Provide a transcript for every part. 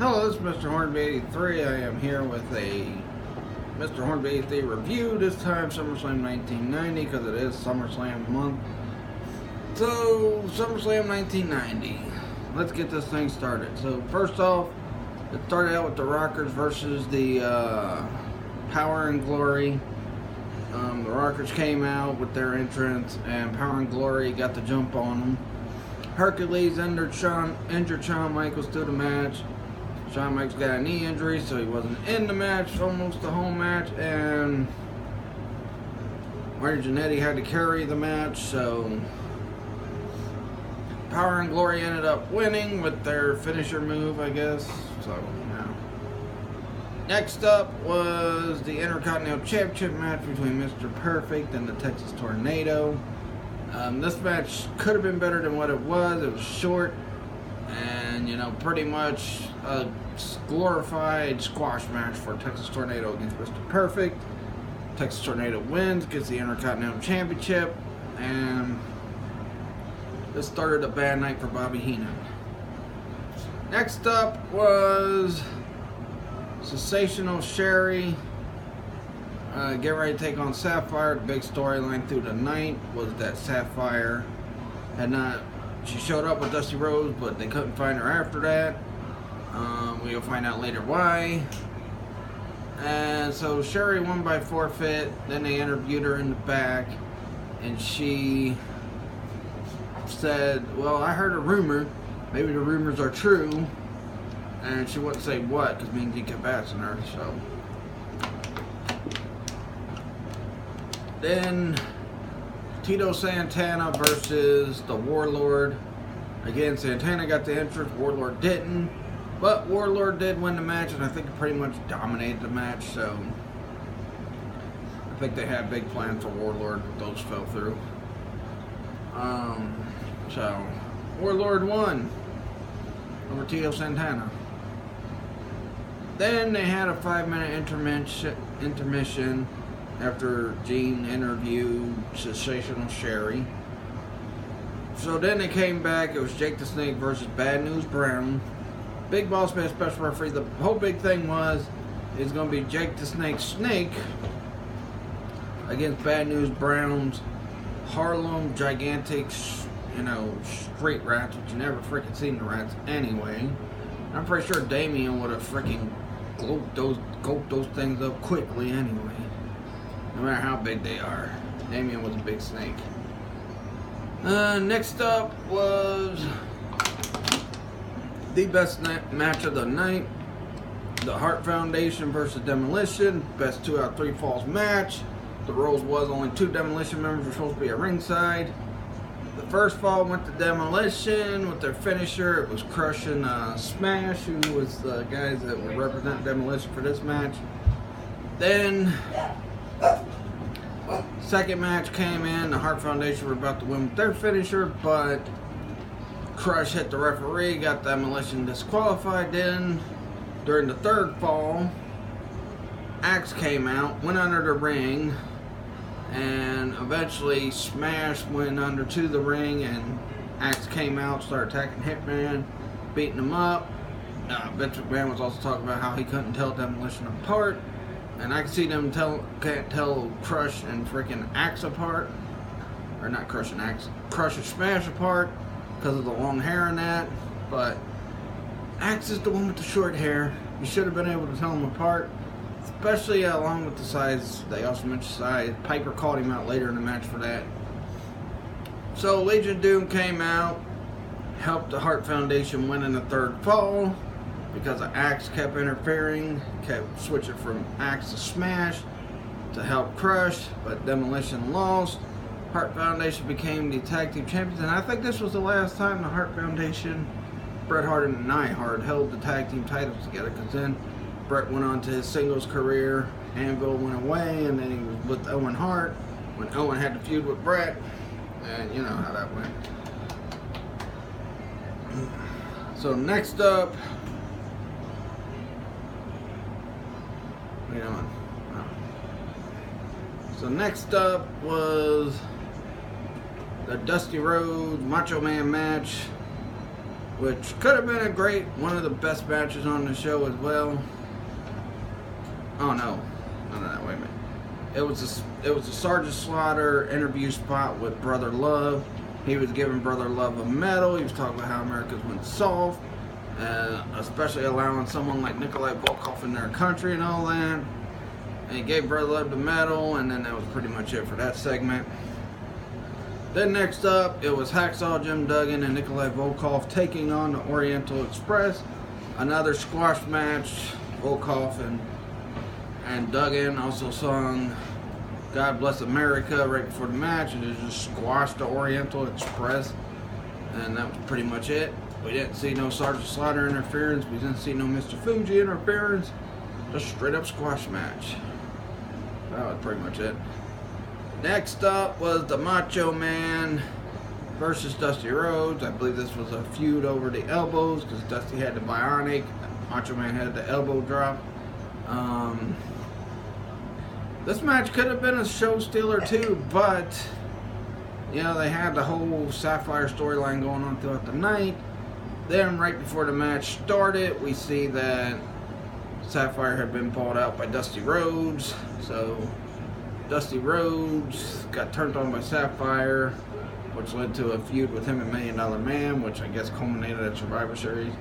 Hello, this is Mr. Hornby 83. I am here with a Mr. Hornby 83 review. This time SummerSlam 1990 because it is SummerSlam month. So, SummerSlam 1990. Let's get this thing started. So, first off, it started out with the Rockers versus the Power and Glory. The Rockers came out with their entrance, and Power and Glory got the jump on them. Hercules injured Shawn Michaels through the match. Shawn Michaels got a knee injury, so he wasn't in the match, almost the whole match, and Marty Jannetty had to carry the match, so Power and Glory ended up winning with their finisher move, I guess. So, yeah. Next up was the Intercontinental Championship match between Mr. Perfect and the Texas Tornado. This match could have been better than what it was. It was short and, pretty much a glorified squash match for Texas Tornado against Mr. Perfect. Texas Tornado wins, gets the Intercontinental Championship, and this started a bad night for Bobby Heenan. Next up was Sensational Sherri. Get ready to take on Sapphire. The big storyline through the night was that Sapphire she showed up with Dusty Rhodes, but they couldn't find her after that. We'll find out later why. And so Sherri won by forfeit. Then they interviewed her in the back, and she said, well, I heard a rumor. Maybe the rumors are true. And she wouldn't say what, because me and G kept asking her, so. Then Tito Santana versus the Warlord. Again, Santana got the entrance, Warlord didn't. But Warlord did win the match, and I think he pretty much dominated the match, so I think they had big plans for Warlord, but those fell through. So Warlord won over Tito Santana. Then they had a 5-minute intermission after Gene interviewed Sensational Sherri. So then they came back. It was Jake the Snake versus Bad News Brown. Big Boss Man special referee. The whole big thing was it's going to be Jake the Snake against Bad News Brown's Harlem gigantic, street rats, which you never freaking seen the rats anyway. I'm pretty sure Damien would have freaking gulped those things up quickly anyway. No matter how big they are. Damien was a big snake. Next up was the best match of the night. The Hart Foundation versus Demolition. Best 2 out of 3 falls match. The rules was only 2 Demolition members were supposed to be at ringside. The first fall went to Demolition with their finisher. It was Crush and Smash, who was the guys that would represent Demolition for this match. Then second match came in. The Hart Foundation were about to win with their finisher, but Crush hit the referee, got Demolition disqualified. Then during the third fall, Axe came out, went under the ring, and eventually Smash went under to the ring, and Axe came out, started attacking Hitman, beating him up. Vince McMahon was also talking about how he couldn't tell Demolition apart. And I can see them can't tell Crush and freaking Axe apart. Or not Crush and Axe. Crush and Smash apart because of the long hair and that. But Axe is the one with the short hair. You should have been able to tell them apart. Especially along with the size. They also mentioned size. Piper called him out later in the match for that. So Legion of Doom came out. Helped the Hart Foundation win in the third fall. Because the Axe kept interfering, kept switching from Axe to Smash to help Crush, but Demolition lost. Hart Foundation became the tag team champions, and I think this was the last time the Hart Foundation, Bret Hart and Neidhart, held the tag team titles together, because then Bret went on to his singles career, Anvil went away, and then he was with Owen Hart, when Owen had to feud with Bret, and you know how that went. So next up, So next up was the Dusty Rhodes Macho Man match. which could have been one of the best matches on the show as well. Oh no, wait a minute. It was a Sergeant Slaughter interview spot with Brother Love. He was giving Brother Love a medal. He was talking about how America's went soft, especially allowing someone like Nikolai Volkov in their country and all that. And he gave Brother Love the medal, and then that was pretty much it for that segment. Then next up, it was Hacksaw Jim Duggan and Nikolai Volkov taking on the Oriental Express. Another squash match. Volkov and Duggan also sung God Bless America right before the match, and it just squashed the Oriental Express, and that was pretty much it. We didn't see no Sergeant Slaughter interference, we didn't see no Mr. Fuji interference, just straight up squash match. That was pretty much it. Next up was the Macho Man versus Dusty Rhodes. I believe this was a feud over the elbows because Dusty had the bionic, Macho Man had the elbow drop. This match could have been a show stealer too, but you know, they had the whole Sapphire storyline going on throughout the night. Then right before the match started, we see that Sapphire had been bought out by Dusty Rhodes. So Dusty Rhodes got turned on by Sapphire, which led to a feud with him and $1 Million Man, which I guess culminated at Survivor Series.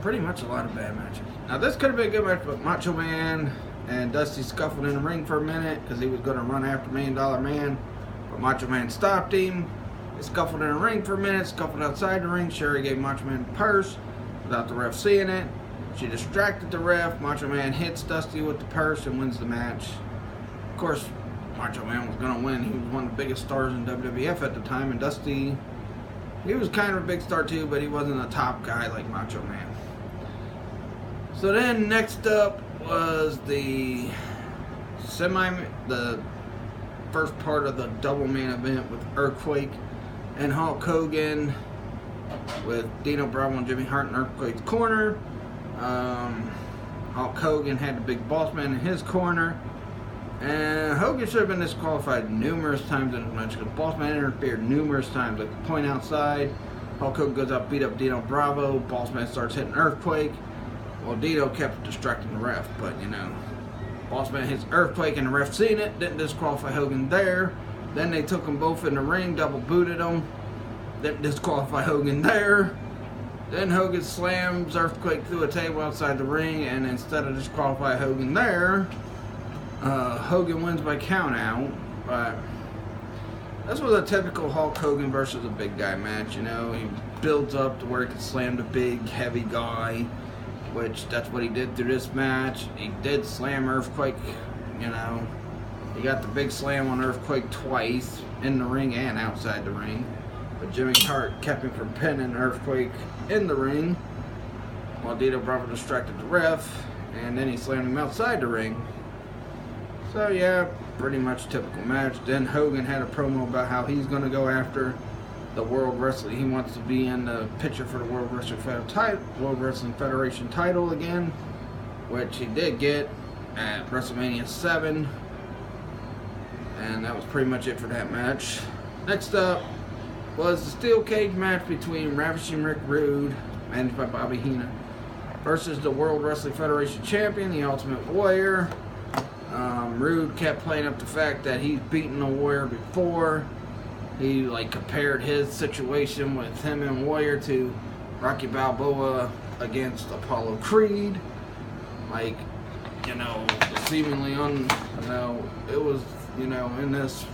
Pretty much a lot of bad matches. Now this could have been a good match, but Macho Man and Dusty scuffled in the ring for a minute because he was going to run after $1 Million Man, but Macho Man stopped him. They scuffled in the ring for a minute, scuffled outside the ring. Sherri gave Macho Man the purse without the ref seeing it. She distracted the ref. Macho Man hits Dusty with the purse and wins the match. Of course, Macho Man was going to win. He was one of the biggest stars in WWF at the time, and Dusty, he was kind of a big star too, but he wasn't a top guy like Macho Man. So then next up was the first part of the double main event with Earthquake and Hulk Hogan, with Dino Bravo and Jimmy Hart in Earthquake's corner. Hulk Hogan had the big boss man in his corner, and Hogan should have been disqualified numerous times in the match because boss man interfered numerous times. Like the point outside, Hulk Hogan goes out, beat up Dino Bravo, boss man starts hitting Earthquake. Well, Dino kept distracting the ref, but you know, boss man hits Earthquake and the ref seen it, didn't disqualify Hogan there. Then they took them both in the ring, double booted them, didn't disqualify Hogan there. Then Hogan slams Earthquake through a table outside the ring, and instead of disqualify Hogan there, Hogan wins by count out. But this was a typical Hulk Hogan versus a big guy match, you know. He builds up to where he can slam the big, heavy guy, which that's what he did through this match. He did slam Earthquake, you know. He got the big slam on Earthquake twice, in the ring and outside the ring. But Jimmy Hart kept him from pinning Earthquake in the ring, while Dino Bravo distracted the ref, and then he slammed him outside the ring. So yeah, pretty much typical match. Then Hogan had a promo about how he's going to go after the World Wrestling. He wants to be in the picture for the World Wrestling Federation title again, which he did get at WrestleMania 7. And that was pretty much it for that match. Next up was the steel cage match between Ravishing Rick Rude, managed by Bobby Heenan, versus the World Wrestling Federation champion, the Ultimate Warrior. Rude kept playing up the fact that he's beaten the Warrior before. He compared his situation with him and Warrior to Rocky Balboa against Apollo Creed. Seemingly it was, in this,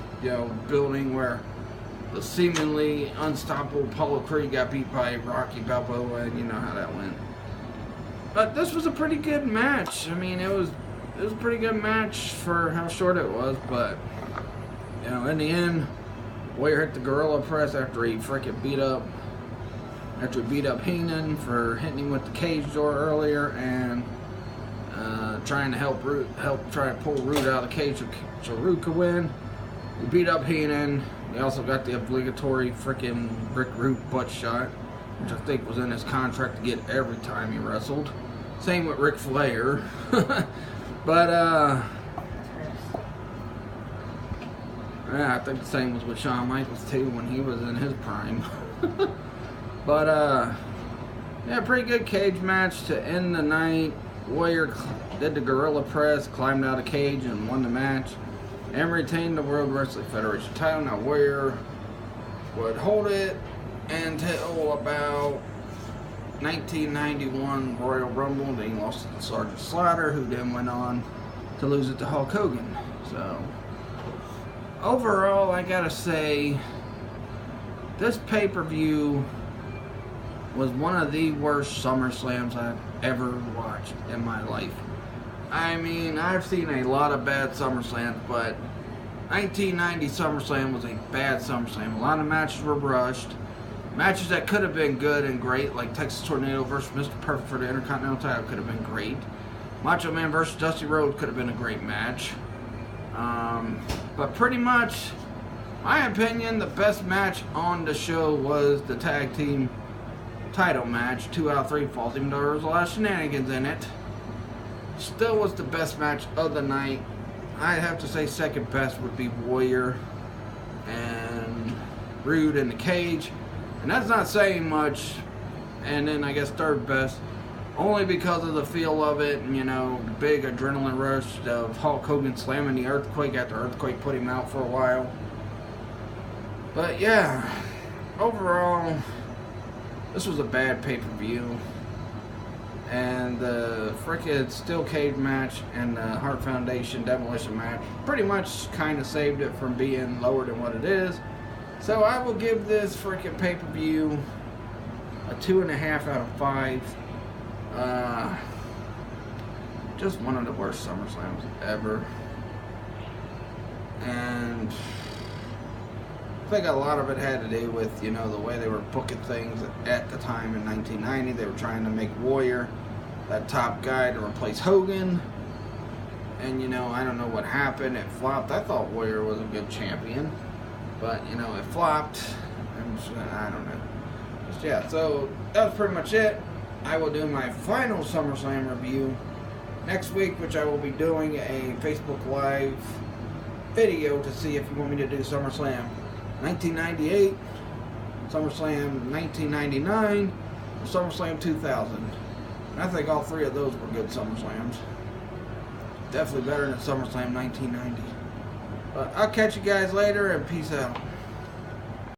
building where the seemingly unstoppable Apollo Creed got beat by Rocky Balboa, and you know how that went. But this was a pretty good match. I mean, it was a pretty good match for how short it was, but in the end, Warrior hit the gorilla press after he beat up Heenan for hitting him with the cage door earlier, and trying to help try to pull Rude out of the cage so Rude could win. He beat up Heenan. He also got the obligatory freaking Rick Rude butt shot, which I think was in his contract to get every time he wrestled. Same with Ric Flair. But Yeah, I think the same was with Shawn Michaels too when he was in his prime. But yeah, pretty good cage match to end the night. Warrior did the gorilla press, climbed out of cage and won the match, and retained the World Wrestling Federation title. Now Warrior would hold it until about 1991 Royal Rumble. Then he lost it to Sergeant Slaughter, who then went on to lose it to Hulk Hogan. So overall, I gotta say, this pay-per-view was one of the worst SummerSlams I've ever watched in my life. I mean, I've seen a lot of bad SummerSlams, but 1990 SummerSlam was a bad SummerSlam. A lot of matches were rushed. Matches that could have been good and great, like Texas Tornado versus Mr. Perfect for the Intercontinental title, could have been great. Macho Man versus Dusty Rhodes could have been a great match. But pretty much, my opinion, the best match on the show was the tag team title match, 2 out of 3 falls, even though there was a lot of shenanigans in it. Still was the best match of the night. I'd have to say second best would be Warrior and Rude in the cage. And that's not saying much. And then I guess third best, only because of the feel of it, and, you know, the big adrenaline rush of Hulk Hogan slamming the Earthquake after Earthquake put him out for a while. But yeah, overall, this was a bad pay-per-view. And the frickin' steel cage match and the Hart Foundation Demolition match pretty much kind of saved it from being lower than what it is. So I will give this frickin' pay-per-view a 2.5 out of 5. Just one of the worst SummerSlams ever. And I think a lot of it had to do with, you know, the way they were booking things at the time in 1990. They were trying to make Warrior that top guy to replace Hogan. And, you know, I don't know what happened. It flopped. I thought Warrior was a good champion. But, you know, it flopped. And I don't know. Just, yeah, so that was pretty much it. I will do my final SummerSlam review next week, which I will be doing a Facebook Live video to see if you want me to do SummerSlam 1998, SummerSlam 1999, or SummerSlam 2000. And I think all three of those were good SummerSlams. Definitely better than SummerSlam 1990. But I'll catch you guys later, and peace out.